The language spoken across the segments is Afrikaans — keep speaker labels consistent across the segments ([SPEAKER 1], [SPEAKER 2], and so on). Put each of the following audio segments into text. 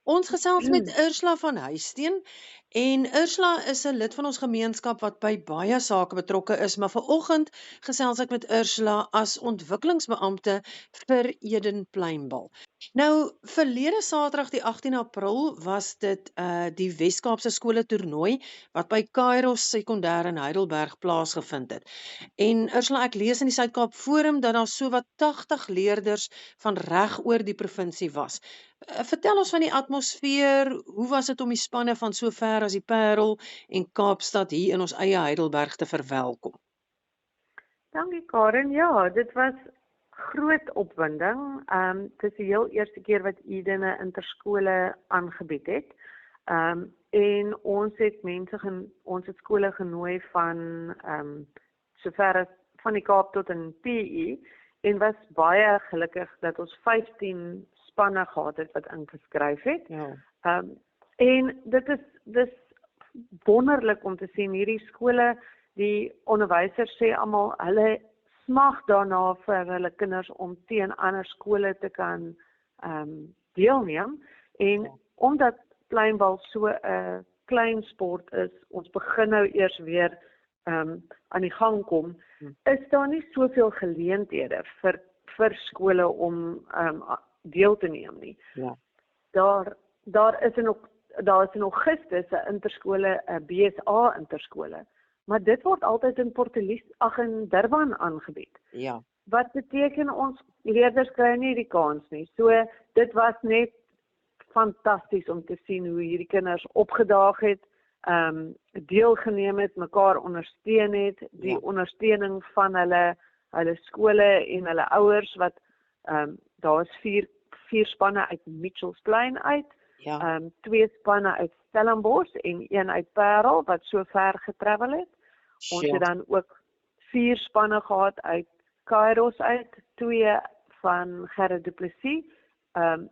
[SPEAKER 1] Ons gesels met Ursula van Huisteen en Ursula is 'n lid van ons gemeenskap wat by baie sake betrokke is, maar vanoggend gesels ek met Ursula as ontwikkelingsbeampte vir Eden Pluimbil. Nou, verlede Saterdag die 18 April was dit die Wes-Kaapse skole toernooi wat by Kairos Sekondêr in Heidelberg plaasgevind het. En Ursula, ek lees in die Suid-Kaap Forum dat daar sowat 80 leerders van reg oor die provinsie was. Vertel ons van die atmosfeer, hoe was dit om die spanne van so ver as die Parel en Kaapstad hier in ons eie Heidelberg te verwelkom?
[SPEAKER 2] Dankie Karen, ja, dit was groot opwinding. Het is die heel eerste keer wat Eden 'n interskole aangebied het. En ons het ons het skole genooi van sover as van die Kaap tot in PE en was baie gelukkig dat ons 15 spanne gehad het wat ingeskryf het.
[SPEAKER 1] Ja.
[SPEAKER 2] En dis wonderlik om te sien hierdie skole, die onderwysers sê almal hulle smag daarna vir hulle kinders om teen ander skole te kan deelneem en omdat pluimbil so 'n klein sport is, ons begin nou eers weer aan die gang kom, is daar nie soveel geleenthede vir skole om deel te neem nie.
[SPEAKER 1] Ja.
[SPEAKER 2] Daar is in Augustus 'n interskole, 'n BSA interskole, maar dit word altyd in Durban aangebied.
[SPEAKER 1] Ja.
[SPEAKER 2] Wat beteken ons leerders kry nie die kans nie. So dit was net fantasties om te sien hoe hierdie kinders opgedaag het, deelgeneem het, mekaar ondersteun het, die ondersteuning van hulle skole en hulle ouers wat daar is vier spanne uit Mitchells Plain uit, 2 spanne uit Stellenbosch en 1 uit Parel wat so ver getravel het. Ons het dan ook 4 spanne gehad uit Kairos uit, 2 van Gerard du Plessis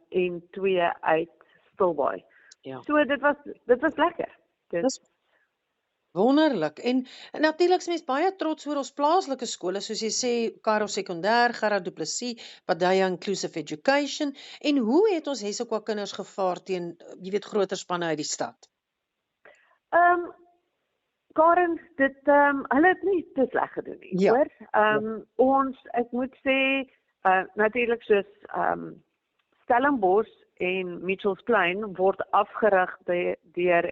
[SPEAKER 2] en 2 uit Stilbaai.
[SPEAKER 1] Ja.
[SPEAKER 2] So dit was lekker.
[SPEAKER 1] Dis wonderlik. En natuurlik is mens baie trots oor ons plaaslike skole, soos jy sê, Kairos Sekondêr, Gerard du Plessis, Badaia Inclusive Education. En hoe het ons Hessequa kinders gevaar teen, jy weet, groter spanne uit die stad?
[SPEAKER 2] Karen, hulle het nie te sleg gedoen nie, hoor. Ek moet sê, natuurlik soos Stellenbosch en Mitchells Plain word afgerig deur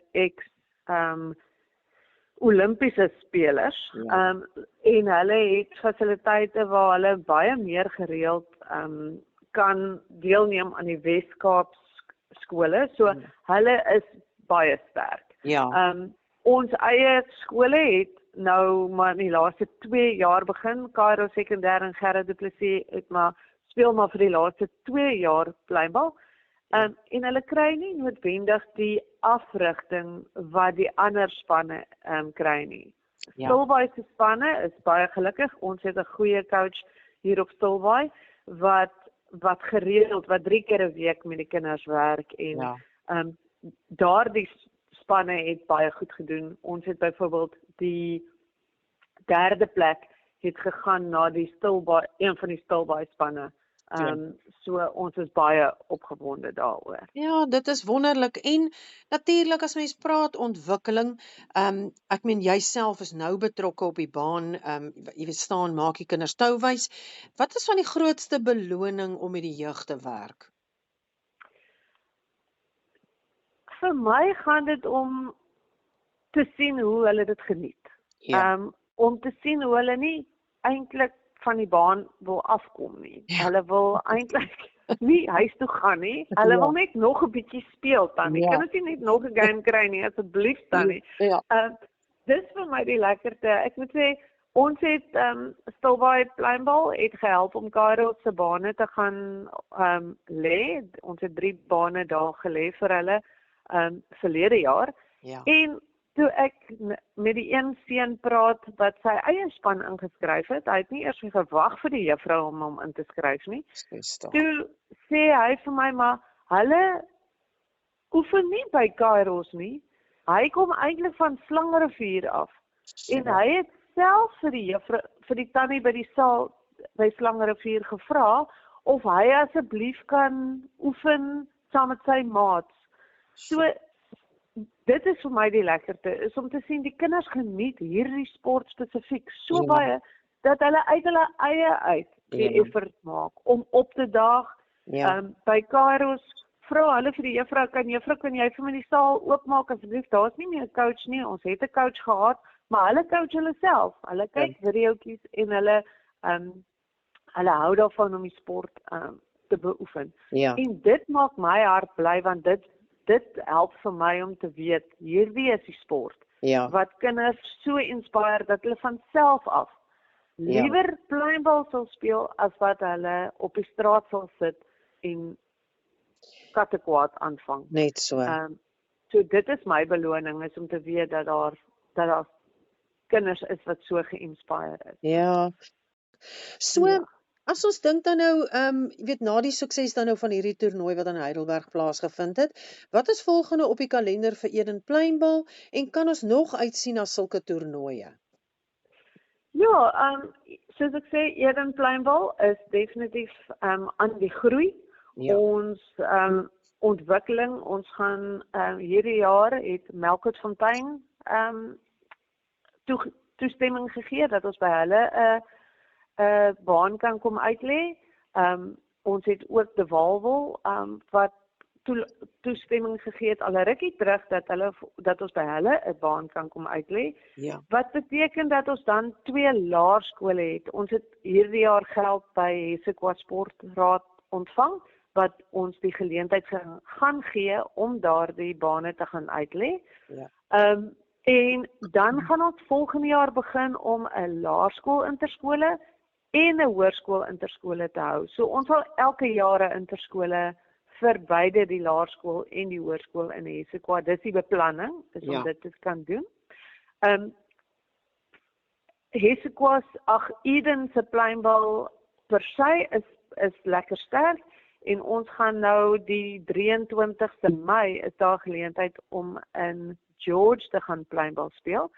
[SPEAKER 2] Olimpiese spelers, en hulle het fasiliteite waar hulle baie meer gereeld kan deelneem aan die Wes-Kaap skole, so hulle is baie sterk.
[SPEAKER 1] Ja.
[SPEAKER 2] Ons eie skole het nou maar in die laaste 2 jaar begin, Kairos Sekondêr en Gerard du Plessis speel maar vir die laaste 2 jaar pluimbil. En hulle kry nie noodwendig die afrigting wat die ander spanne kry nie. Stilbaai se spanne is baie gelukkig. Ons het 'n goeie coach hier op Stilbaai wat gereeld, wat 3 keer 'n week met die kinders werk en daardie spanne het baie goed gedoen. Ons het byvoorbeeld die 3de plek het gegaan na die Stilbaai, een van die Stilbaai spanne. So ons is baie opgewonde daaroor.
[SPEAKER 1] Ja, dit is wonderlik en natuurlik as mens praat ontwikkeling, ek meen jy self is nou betrokke op die baan, jy weet staan maak die kinders touwys. Wat is van die grootste beloning om met die jeug te werk?
[SPEAKER 2] Vir my gaan dit om te sien hoe hulle dit geniet. Om te sien hoe hulle nie eintlik van die baan wil afkom nie. Hulle wil eintlik nie huis toe gaan nie. Hulle wil net nog 'n bietjie speel tannie. Kan ons nie net nog 'n game kry nie asseblief tannie? Dis vir my die lekkerte. Ek moet sê ons het Stilbaai Pluimbil het gehelp om Kairos se bane te gaan lê. Ons het 3 bane daar gelê vir hulle verlede jaar. En toe ek met die een seun praat wat sy eie span ingeskryf het, hy het nie eers gewag vir die juffrou om hom in te skryf nie. Toe sê hy vir my, maar hulle oefen nie by Kairos nie. Hy kom eintlik van Slangerivier af. En hy het self vir die juffrou, vir die tannie by die saal by Slangerivier gevra of hy asseblief kan oefen saam met sy maats So, dit is vir my die lekkerte, is om te sien die kinders geniet hierdie sport spesifiek so baie, dat hulle uit hulle eie die effort maak, om op te daag, by Kairos, vra hulle vir die juffrou, kan jy vir my die saal oopmaak asseblief, daar is nie meer 'n coach nie, ons het 'n coach gehad, maar hulle coach hulle self, hulle kyk videoetjies en hulle hou daarvan om die sport te beoefen. En dit maak my hart bly, want dit help vir my om te weet, hierdie is die sport, wat kinders so inspireer, dat hulle van self af liewer pluimbal sal speel, as wat hulle op die straat sal sit en kattekwaad aanvang.
[SPEAKER 1] Net so.
[SPEAKER 2] So dit is my beloning, is om te weet dat daar kinders is wat so geïnspireer is.
[SPEAKER 1] Ja. So, as ons dink dan nou, na die sukses dan nou van hierdie toernooi wat in Heidelberg plaasgevind het, wat is volgende op die kalender vir Eden Pluimbal en kan ons nog uitsien na sulke toernooie?
[SPEAKER 2] Ja, soos ek sê, Eden Pluimbal is definitief aan die groei. Ons ontwikkeling, ons gaan hierdie jaar het Melkertfontein toestemming gegee dat ons by hulle 'n baan kan kom uitlê. Ons het ook De Walwil wat toestemming gegee het al 'n rukkie terug dat ons by hulle 'n baan kan kom uitlê. Wat beteken dat ons dan 2 laerskole het. Ons het hierdie jaar geld by Hesekwa Sportraad ontvang, wat ons die geleentheid gaan gee om daardie bane te gaan uitlê. En dan gaan ons volgende jaar begin om 'n laerskool interskole en 'n hoërskool interskole te hou. So ons sal elke jaar 'n interskole vir beide die laerskool en die hoërskool in Hesekwa. Dis die beplanning, om dit te kan doen. Hesekwa, Eden se pluimbal per se is lekker sterk. En ons gaan nou die 23ste Mei is daar geleentheid om in George te gaan pluimbal speel.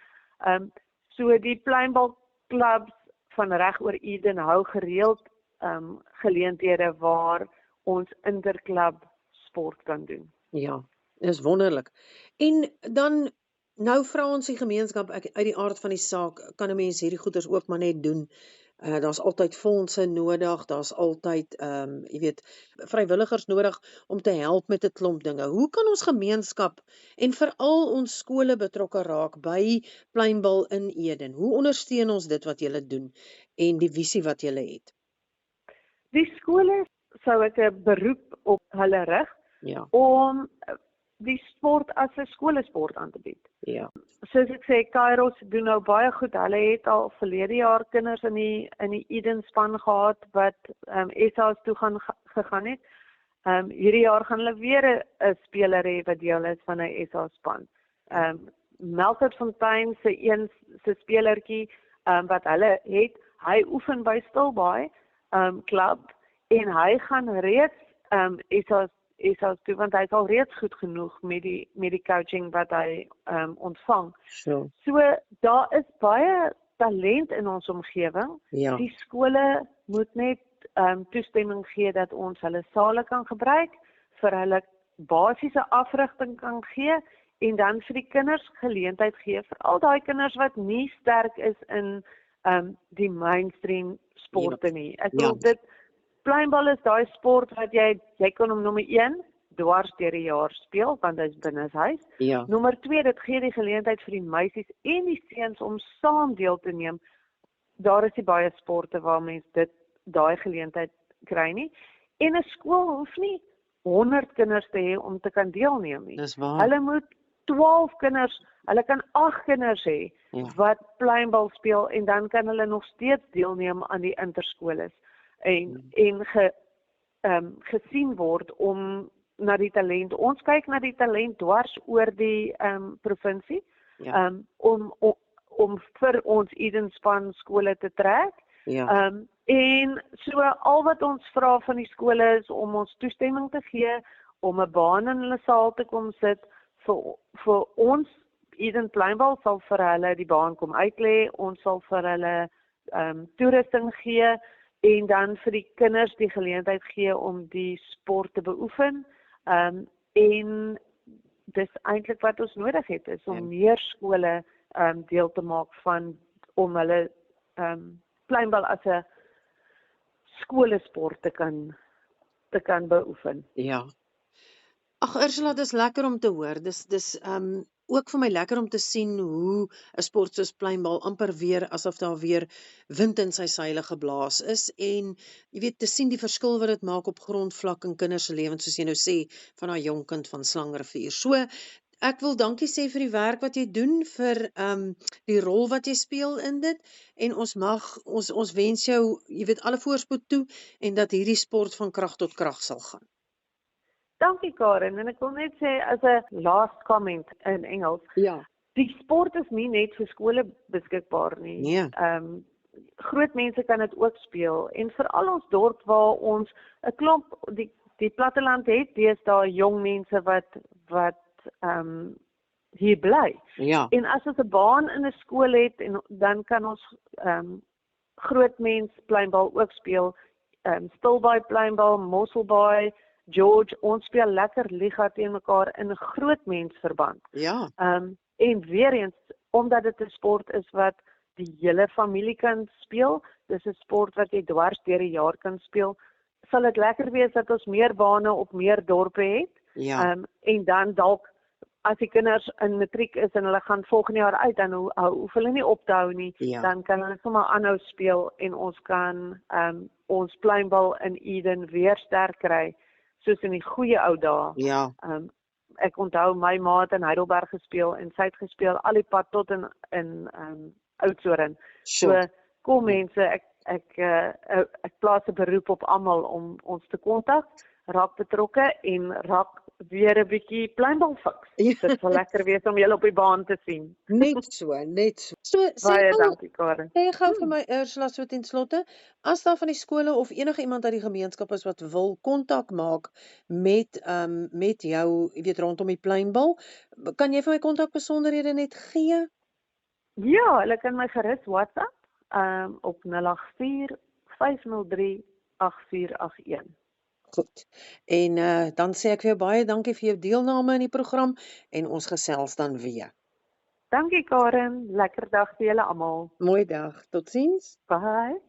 [SPEAKER 2] So die pluimbal clubs van reg oor Eden hou gereeld geleenthede waar ons interklub sport kan doen.
[SPEAKER 1] Ja, dis wonderlik. En dan nou vra ons die gemeenskap uit die aard van die saak, kan 'n mens hierdie goeders ook maar net doen. Daar's altyd fondse nodig, daar's altyd vrywilligers nodig om te help met 'n klomp dinge. Hoe kan ons gemeenskap en veral ons skole betrokke raak by pluimbal in Eden? Hoe ondersteun ons dit wat julle doen en die visie wat julle het?
[SPEAKER 2] Die skole sou ek 'n beroep op hulle rig om die sport as 'n skolesport aan te bied. Soos ek sê, Kairos doen nou baie goed. Hulle het al verlede jaar kinders in die Eden span gehad wat SA's toe gegaan het. Hierdie jaar gaan hulle weer 'n speler hê wat deel is van 'n SA span. Melkertfontein se spelertjie wat hulle het, hy oefen by Stilbaai klub en hy gaan reeds SA's toe, want hy is al reeds goed genoeg met die coaching wat hy ontvang. So daar is baie talent in ons omgewing. Die skole moet net toestemming gee dat ons hulle sale kan gebruik, vir hulle basiese afrigting kan gee en dan vir die kinders geleentheid gee, vir al daai kinders wat nie sterk is in die mainstream sporte nie. Ek wil dit pluimbal is daai sport wat jy kan hom nommer 1 dwars deur die jaar speel, want hy is binneshuis. Nommer 2, dit gee die geleentheid vir die meisies en die seuns om saam deel te neem. Daar is nie baie sporte waar mens daai geleentheid kry nie. En 'n skool hoef nie 100 kinders te hê om te kan deelneem nie. Hulle moet 12 kinders, hulle kan 8 kinders hê wat pluimbal speel en dan kan hulle nog steeds deelneem aan die interskoles en gesien word om na die talent. Ons kyk na die talent dwars oor die provinsie om vir ons Eden span skole te trek. En so al wat ons vra van die skole is om ons toestemming te gee om 'n baan in hulle saal te kom sit vir ons Eden Pluimbal sal vir hulle die baan kom uitlê, ons sal vir hulle toerusting gee en dan vir die kinders die geleentheid gee om die sport te beoefen en dis eintlik wat ons nodig het, is om
[SPEAKER 1] Ja.
[SPEAKER 2] meer skole deel te maak van, om hulle pleinbal as 'n skolesport te kan beoefen.
[SPEAKER 1] Ja. Ag Ursula, dis lekker om te hoor. Dis ook vir my lekker om te sien hoe 'n sport soos pleinbal amper weer asof daar weer wind in sy seile geblaas is en jy weet te sien die verskil wat dit maak op grondvlak in kinders se lewens soos jy nou sê van daai jong kind van Slangrivier. So ek wil dankie sê vir die werk wat jy doen, vir die rol wat jy speel in dit en ons wens jou, jy weet, alle voorspoed toe en dat hierdie sport van krag tot krag sal gaan.
[SPEAKER 2] Dankie Karen, en ek wil net sê as 'n last comment in Engels,
[SPEAKER 1] Ja.
[SPEAKER 2] die sport is nie net vir skole beskikbaar nie.
[SPEAKER 1] Nee.
[SPEAKER 2] Groot mense kan dit ook speel en veral ons dorp waar ons 'n klomp die platteland het deesdae jong mense wat hier bly.
[SPEAKER 1] Ja.
[SPEAKER 2] En as ons 'n baan in 'n skool het en dan kan ons groot mens pleinbal ook speel. Stilbaai pleinbal, Mosselbaai, George, ons speel lekker liga teen mekaar in 'n groot mensverband.
[SPEAKER 1] Ja.
[SPEAKER 2] En weer eens, omdat dit 'n sport is wat die hele familie kan speel, dis 'n sport wat jy dwars deur die jaar kan speel, sal dit lekker wees dat ons meer bane op meer dorpe het.
[SPEAKER 1] Ja.
[SPEAKER 2] En dan dalk as die kinders in matriek is en hulle gaan volgende jaar uit, dan hoef hulle nie op te hou nie,
[SPEAKER 1] Ja.
[SPEAKER 2] dan kan hulle sommer aanhou speel en ons kan ons pleinbal in Eden weer sterk kry, soos in die goeie ou dae.
[SPEAKER 1] Ja.
[SPEAKER 2] Ek onthou my ma het in Heidelberg gespeel en sy het gespeel al die pad tot in Oudtshoorn. So kom mense, ek plaas 'n beroep op almal om ons te kontak, raak betrokke en raak weer 'n bietjie pleinbal fiks. Dit sal lekker wees om julle op die baan te sien.
[SPEAKER 1] Net so. So
[SPEAKER 2] Baie dankie Karen.
[SPEAKER 1] Sê gou vir my Ursula so ten slotte, as daar van die skole of enige iemand uit die gemeenskap is wat wil kontak maak met jou, jy weet rondom die pleinbal, kan jy vir my kontakbesonderhede net gee?
[SPEAKER 2] Ja, hulle kan my gerus WhatsApp op 084 503 8481.
[SPEAKER 1] Goed. En dan sê ek vir jou baie dankie vir jou deelname in die program en ons gesels dan weer.
[SPEAKER 2] Dankie Karen, lekker dag vir julle almal.
[SPEAKER 1] Mooi dag. Totsiens.
[SPEAKER 2] Bye.